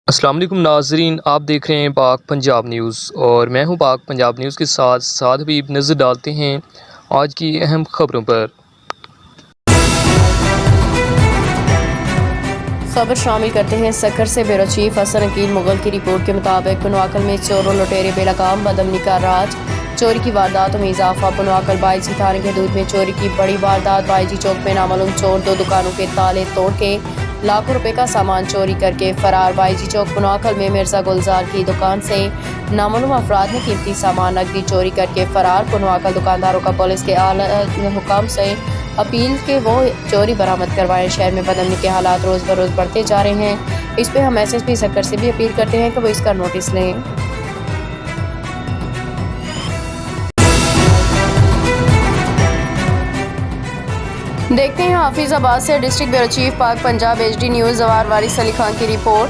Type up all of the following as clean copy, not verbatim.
السلام علیکم ناظرین، آپ دیکھ رہے ہیں پاک پنجاب نیوز اور میں ہوں پاک پنجاب نیوز کے ساتھ بھی نظر ڈالتے ہیں آج کی اہم خبروں پر۔ خبر شامل کرتے ہیں سکر سے بیورو چیف حسن عقیل مغل کی رپورٹ کے مطابق پنواکل میں چور و لٹیرے بے لگام بدامنی کا راج، چوری کی وارداتوں میں اضافہ۔ پنواکل بائیجی تھانے کی حدود میں چوری کی بڑی واردات۔ بائیجی چوک میں نامعلوم چور 2 دکانوں کے تالے توڑ کے لاکھوں روپے کا سامان چوری کر کے فرار۔ بائیجی چوک پنواکل میں مرزا گلزار کی دکان سے نامعلوم افراد نے قیمتی سامان نقدی چوری کر کے فرار۔ پنواکل دکانداروں کا پولیس کے اعلی حکام سے اپیل کہ وہ چوری برآمد کروائیں۔ شہر میں بدامنی کے حالات روز بروز بڑھتے جا رہے ہیں، اس پہ ہم SSP سکر سے بھی اپیل کرتے ہیں کہ وہ اس کا نوٹس لیں۔ دیکھتے ہیں حافظ آباد سے ڈسٹرکٹ بیورو چیف پاک پنجاب HD نیوز زوار وارث علی خان کی report.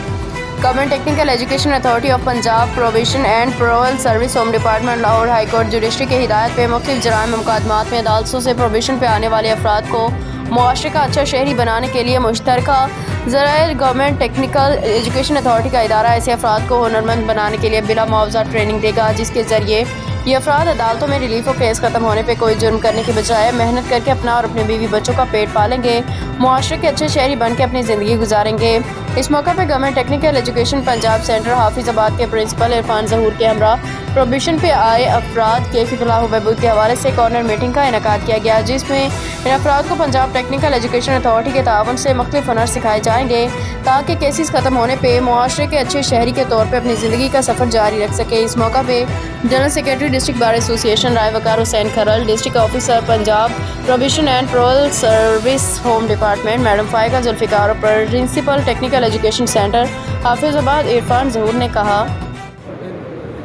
Government technical education authority of Punjab probation and parole service home department Lahore high court judiciary کی ہدایت پہ مختلف جرائم و مقدمات میں عدالتوں سے پروبیشن پہ آنے والے افراد کو معاشرے کا اچھا شہری بنانے کے لیے مشترکہ ذرائع گورنمنٹ ٹیکنیکل ایجوکیشن اتھارٹی کا ادارہ ایسے افراد کو ہنرمند بنانے کے لیے بلا معاوضہ ٹریننگ دے گا، جس کے ذریعے یہ افراد عدالتوں میں ریلیف و کیس ختم ہونے پہ کوئی جرم کرنے کے بجائے محنت کر کے اپنا اور اپنے بیوی بچوں کا پیٹ پالیں گے، معاشرے کے اچھے شہری بن کے اپنی زندگی گزاریں گے۔ اس موقع پہ government technical education Punjab centre حافظ آباد کے پرنسپل عرفان ظہور کے ہمراہ پروبیشن پہ آئے افراد کے فلاح و بہبود کے حوالے سے کارنر میٹنگ کا انعقاد کیا گیا، جس میں ان افراد کو پنجاب ٹیکنیکل ایجوکیشن اتھارٹی کے تعاون سے مختلف ہنر سکھائے جائیں گے تاکہ کیسز ختم ہونے پہ معاشرے کے اچھے شہری کے طور پہ اپنی زندگی کا سفر جاری رکھ سکے۔ اس موقع پہ general secretary district bar association Rai Waqar Hussain Kharal, district officer Punjab probation and parole service home department madam Faiqa Zulfiqar اور پرنسپل ٹیکنیکل ایجوکیشن سینٹر حافظ آباد عرفان ظہور نے کہا،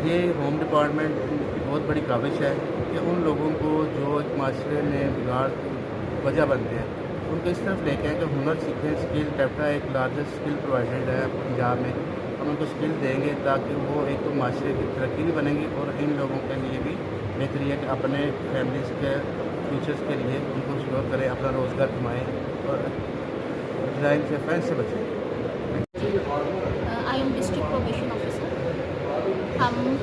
یہ ہوم ڈپارٹمنٹ کی بہت بڑی کاوش ہے کہ ان لوگوں کو جو ایک معاشرے میں بگاڑ وجہ بنتے ہیں ان کو اس طرف لے کے آئیں کہ ہنر سیکھیں۔ اسکل ٹیپٹا ایک لارجسٹ اسکل پرووائڈر ہے پنجاب میں، ہم ان کو اسکل دیں گے تاکہ وہ ایک تو معاشرے کی ترقی بھی بنیں گی اور ان لوگوں کے لیے بھی بہتری ہے کہ اپنے فیملیز کے فیوچرس کے لیے ان کو شور کریں، اپنا روزگار کمائیں اور جرائم سے فین سے بچیں۔ I am district probation officer. ہم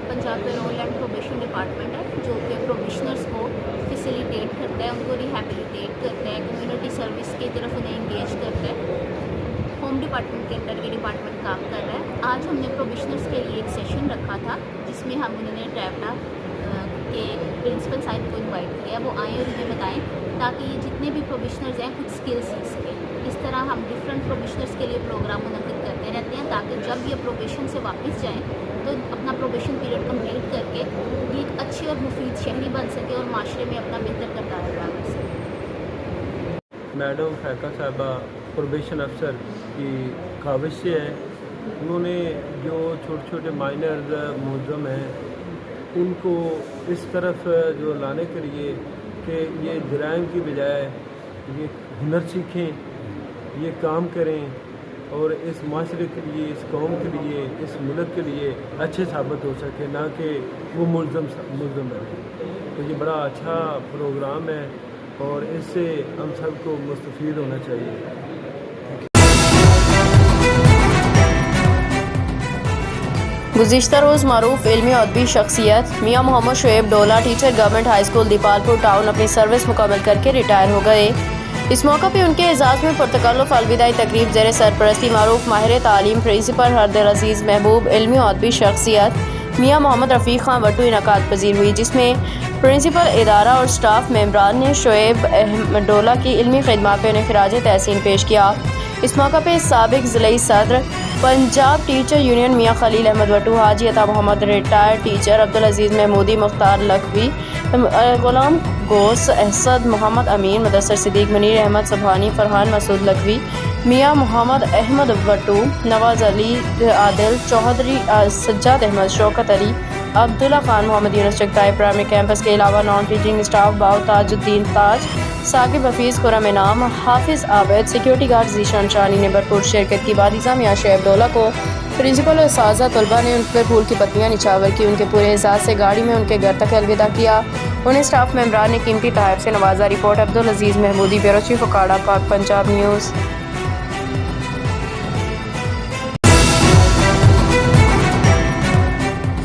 Punjab parole and probation department ہے جو کہ پروبیشنرز کو فیسیلیٹیٹ کرتا ہے، ان کو ریہیبلیٹیٹ کرتا ہے، کمیونٹی سروس کی طرف انہیں انگیج کرتا ہے۔ ہوم ڈپارٹمنٹ کے انڈر یہ ڈپارٹمنٹ کام کر رہا ہے۔ آج ہم نے پروبیشنرز کے لیے ایک سیشن رکھا تھا جس میں انہوں نے ٹیپٹا کے پرنسپل صاحب کو انوائٹ کیا، وہ آئیں اور انہیں بتائیں تاکہ یہ جتنے بھی پروبیشنرز ہیں کچھ اسکل سیکھ سکیں۔ اس طرح ہم ڈفرینٹ پروبیشنرز کے لیے پروگرام منعقد کرتے رہتے ہیں تاکہ جب یہ پروبیشن سے واپس جائیں تو اپنا پروبیشن پیریڈ کمپلیٹ کر کے یہ ایک اچھے اور مفید شہری بن سکے اور معاشرے میں اپنا بہتر کردار ادا کر سکے۔ میڈم فائقہ صاحبہ پروبیشن افسر کی کاوش سے ہے، انہوں نے جو چھوٹے چھوٹے مائنر ملزم ہیں ان کو اس طرف جو لانے کے لیے کہ یہ جرائم کی بجائے یہ ہنر سیکھیں، یہ کام کریں اور اس معاشرے کے لیے، اس قوم کے لیے، اس ملک کے لیے اچھے ثابت ہو سکے، نہ کہ وہ ملزم بنے۔ تو یہ بڑا اچھا پروگرام ہے اور اس سے ہم سب کو مستفید ہونا چاہیے۔ گزشتہ روز معروف علمی و ادبی شخصیت Mian Muhammad Shoaib Dola teacher government high school Dipalpur town اپنی سروس مکمل کر کے ریٹائر ہو گئے۔ اس موقع پہ ان کے اعزاز میں پرتکلف الوداعی تقریب زیر سرپرستی معروف ماہر تعلیم پرنسپل ہردالعزیز محبوب علمی و ادبی شخصیت میاں محمد رفیق خان وٹو انعقاد پذیر ہوئی، جس میں پرنسپل ادارہ اور سٹاف ممبران نے شعیب ڈولہ کی علمی خدمات پہ انہیں خراج تحسین پیش کیا۔ اس موقع پہ سابق ضلعی صدر پنجاب ٹیچر یونین میاں خلیل احمد وٹو، حاجی عطا محمد ریٹائرڈ ٹیچر عبدالعزیز محمودی، مختار لکھوی، غلام گوس، اسد محمد امین، مدثر صدیق، منیر احمد سبحانی، فرحان مسعود لکھوی، میاں محمد احمد وٹو، نواز علی عادل، چوہدری سجاد احمد، شوکت علی، عبداللہ خان، محمد یونس چغتائی پرائمری کیمپس کے علاوہ نان ٹیچنگ اسٹاف باؤ تاج الدین تاج، ثاقب حفیظ، خرم انعام، حافظ عابد، سیکیورٹی گارڈ ذیشان شانی نے بھرپور شرکت کی۔ بعد میاں شعیب ڈولہ کو پرنسپل اور اساتذہ طلباء نے ان پہ پھول کی پتیاں نچھاور کی، ان کے پورے اعزاز سے گاڑی میں ان کے گھر تک الوداع کیا، انہیں اسٹاف ممبران نے قیمتی تحائف سے نوازا۔ Report Abdul Aziz Mahmoodi, bureau chief Okara, Pak Punjab news.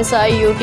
SIUT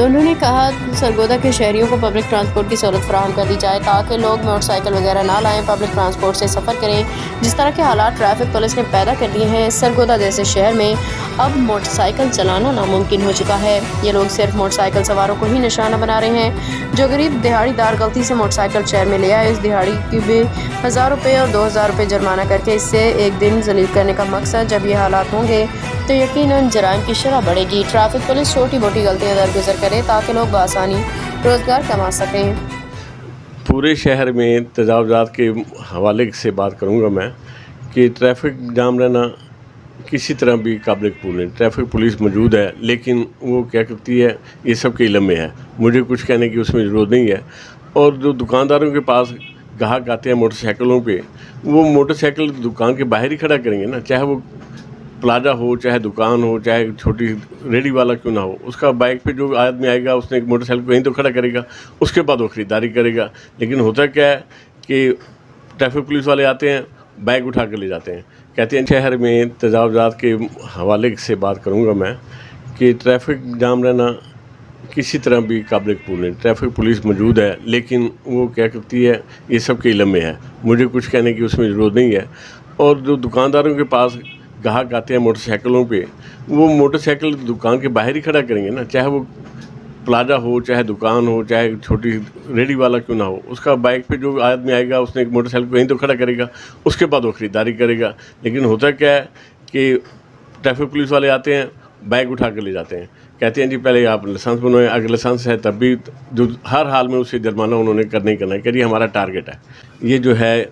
انہوں نے کہا سرگودا کے شہریوں کو پبلک ٹرانسپورٹ کی سہولت فراہم کر دی جائے تاکہ لوگ موٹر سائیکل وغیرہ نہ لائیں، پبلک ٹرانسپورٹ سے سفر کریں۔ جس طرح کے حالات ٹریفک پولیس نے پیدا کر دیے ہیں، سرگودا جیسے شہر میں اب موٹر سائیکل چلانا ناممکن ہو چکا ہے۔ یہ لوگ صرف موٹر سائیکل سواروں کو ہی نشانہ بنا رہے ہیں۔ جو غریب دہاڑی دار غلطی سے موٹر سائیکل شہر میں لے آئے، اس دہاڑی کی بھی 1000 روپے اور 2000 روپے جرمانہ کر کے اس سے ایک دن ذلیل کرنے کا مقصد۔ جب یہ حالات ہوں گے تو یقیناً جرائم کی شرح بڑھے گی۔ ٹریفک پولیس چھوٹی موٹی غلطیاں درگزر کرے تاکہ لوگ بآسانی روزگار کما سکیں۔ پورے شہر میں تجاوزات کے حوالے سے بات کروں گا میں کہ ٹریفک جام رہنا کسی طرح بھی قابل قبول نہیں۔ ٹریفک پولیس موجود ہے لیکن وہ کیا کرتی ہے، یہ سب کے علم میں ہے، مجھے کچھ کہنے کی اس میں ضرورت نہیں ہے۔ اور جو دکانداروں کے پاس گاہک آتے ہیں موٹر سائیکلوں پہ، وہ موٹر سائیکل دکان کے باہر ہی کھڑا کریں گے نا، چاہے وہ پلازا ہو، چاہے دکان ہو، چاہے چھوٹی ریڈی والا کیوں نہ ہو۔ اس کا بائک پہ جو آدمی آئے گا اس نے ایک موٹر سائیکل کو کہیں تو کھڑا کرے گا، اس کے بعد وہ خریداری کرے گا۔ لیکن ہوتا کیا ہے کہ ٹریفک پولیس والے آتے ہیں، بائک اٹھا کے لے جاتے ہیں، کہتے ہیں شہر میں تجاوزات کے حوالے سے بات کروں گا میں کہ ٹریفک جام رہنا کسی طرح بھی قابل قبول نہیں۔ ٹریفک پولیس موجود ہے لیکن وہ کیا کرتی ہے، یہ سب کے علم میں ہے، مجھے کچھ کہنے کی اس میں ضرورت نہیں ہے۔ اور جو دکانداروں کے پاس گاہک آتے ہیں موٹر سائیکلوں پہ، وہ موٹر سائیکل دکان کے باہر ہی کھڑا کریں گے نا، چاہے وہ پلازا ہو، چاہے دکان ہو، چاہے چھوٹی ریڈی والا کیوں نہ ہو۔ اس کا بائک پہ جو آدمی آئے گا اس نے ایک موٹر سائیکل کو کہیں تو کھڑا کرے گا، اس کے بعد وہ خریداری کرے گا۔ لیکن ہوتا کیا ہے کہ ٹریفک پولیس والے آتے ہیں، بائک اٹھا کے لے جاتے ہیں، کہتے ہیں جی پہلے آپ لائسنس بنوائیں، اگر لائسنس ہے تب بھی جو ہر حال میں اسے جرمانہ انہوں نے کرنا ہی کرنا ہے کہ یہ ہمارا ٹارگٹ ہے۔ یہ جو ہے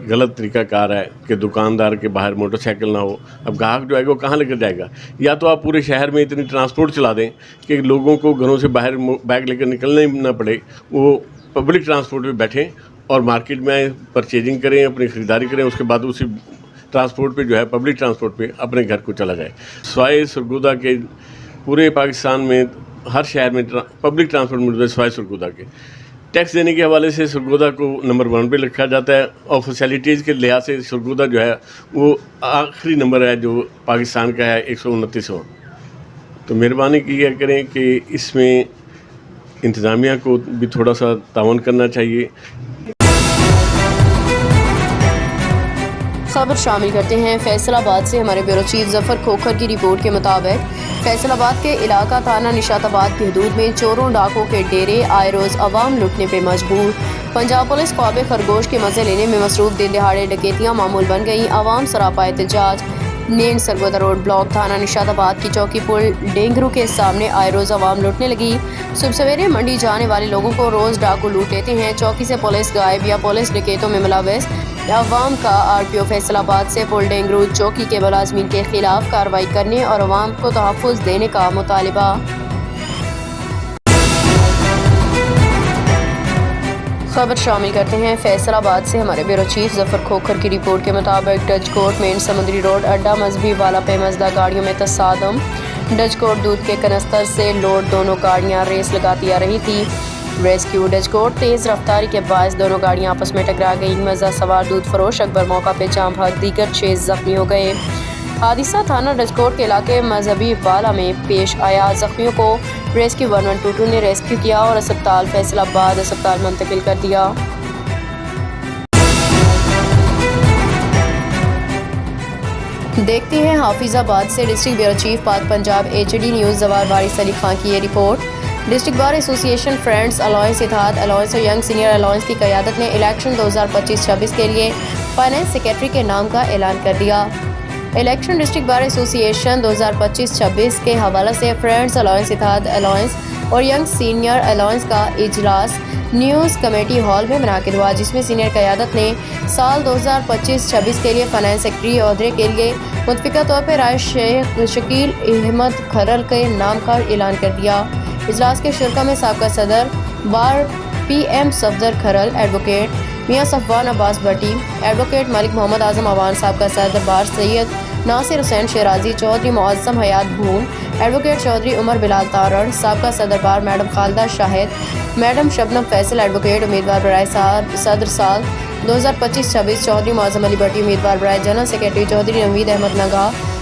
غلط طریقہ کار ہے کہ دکاندار کے باہر موٹر سائیکل نہ ہو۔ اب گاہک جو آئے گا وہ کہاں لے کر جائے گا؟ یا تو آپ پورے شہر میں اتنی ٹرانسپورٹ چلا دیں کہ لوگوں کو گھروں سے باہر بیگ لے کر نکلنا ہی نہ پڑے، وہ پبلک ٹرانسپورٹ پہ بیٹھیں اور مارکیٹ میں پرچیزنگ کریں، اپنی خریداری کریں، اس کے بعد اسی ٹرانسپورٹ پہ جو ہے پبلک ٹرانسپورٹ پہ اپنے گھر کو چلا جائے۔ سوائے سرگودا کے پورے پاکستان میں ہر شہر میں پبلک ٹرانسپورٹ موجود ہے سوائے سرگودا کے۔ ٹیکس دینے کے حوالے سے سرگودا کو نمبر 1 پہ رکھا جاتا ہے اور فیسیلیٹیز کے لحاظ سے سرگودا جو ہے وہ آخری نمبر ہے جو پاکستان کا ہے 129واں۔ تو مہربانی کیا کریں کہ اس میں انتظامیہ کو بھی تھوڑا سا تعاون کرنا چاہیے۔ خبر شامل کرتے ہیں فیصل آباد سے ہمارے بیورو چیف ظفر کھوکھر کی رپورٹ کے مطابق فیصل آباد کے علاقہ تھانہ نشاط آباد کی حدود میں چوروں ڈاکوں کے ڈیرے آئے روز عوام لوٹنے پہ مجبور۔ پنجاب پولیس خواب خرگوش کے مزے لینے میں مصروف، دن دہاڑے ڈکیتیاں معمول بن گئی، عوام سراپا احتجاج۔ نین سرگودا روڈ بلاک تھانہ نشاط آباد کی چوکی پل ڈینگرو کے سامنے آئے روز عوام لوٹنے لگی۔ صبح سویرے منڈی جانے والے لوگوں کو روز ڈاکو لوٹ لیتے ہیں، چوکی سے پولیس غائب یا پولیس ڈکیتوں میں ملوث۔ عوام کا RPO فیصل آباد سے پل ڈینگرو چوکی کے ملازمین کے خلاف کارروائی کرنے اور عوام کو تحفظ دینے کا مطالبہ۔ خبر شامل کرتے ہیں فیصل آباد سے ہمارے بیورو چیف ظفر کھوکھر کی رپورٹ کے مطابق ڈچ کوٹ مین سمندری روڈ اڈا مذہبی والا پہ مزدہ گاڑیوں میں تصادم۔ ڈچ کوٹ دودھ کے کنستر سے لوڈ دونوں گاڑیاں ریس لگاتی آ رہی تھی۔ ریسکیو ڈچ کوٹ تیز رفتاری کے باعث دونوں گاڑیاں آپس میں ٹکرا گئیں۔ مزہ سوار دودھ فروش اکبر موقع پہ جام بھاگ، دیگر 6 زخمی ہو گئے۔ حادثہ تھانہ ڈچ کوٹ کے علاقے مذہبی والا میں پیش آیا۔ زخمیوں کو ریسکیو 1122 نے ریسکیو کیا اور اسپتال فیصل آباد اسپتال منتقل کر دیا۔ دیکھتے ہیں حافظ آباد سے ڈسٹرکٹ بیورو چیف پاک پنجاب HD نیوز زوار وارث علی خان کی یہ رپورٹ۔ ڈسٹرکٹ بار ایسوسی ایشن فرینڈز الائنس اتحاد الائنس اور ینگ سینئر الائنس کی قیادت نے الیکشن 2025-26 کے لیے فائنانس سیکریٹری کے نام کا اعلان کر دیا۔ الیکشن ڈسٹرکٹ بار ایسوسی ایشن 2025-26 کے حوالے سے فرینڈز الائنس اتحاد الائنس اور ینگ سینئر الائنس کا اجلاس نیوز کمیٹی ہال میں منعقد ہوا، جس میں سینئر قیادت نے سال 2025-26 کے لیے فائنانس سیکریٹری عہدے کے لیے متفقہ طور پر رائے شیخ شکیل احمد کھرل کے نام کا اعلان کر دیا۔ اجلاس کے شرکا میں سابقہ صدر بار PM صفدر کھرل، ایڈوکیٹ میاں صفوان عباس بھٹی، ایڈوکیٹ ملک محمد اعظم عوان، سابقہ صدر بار سید ناصر حسین شیرازی، چودھری معظم حیات بھون، ایڈوکیٹ چودھری عمر بلال تارڑ، سابقہ صدر بار میڈم خالدہ شاہد، میڈم شبنم فیصل، ایڈوکیٹ امیدوار برائے صدر سال 2025-26 چودھری معظم علی بھٹی، امیدوار برائے جنرل سیکریٹری چودھری نوید احمد نگا،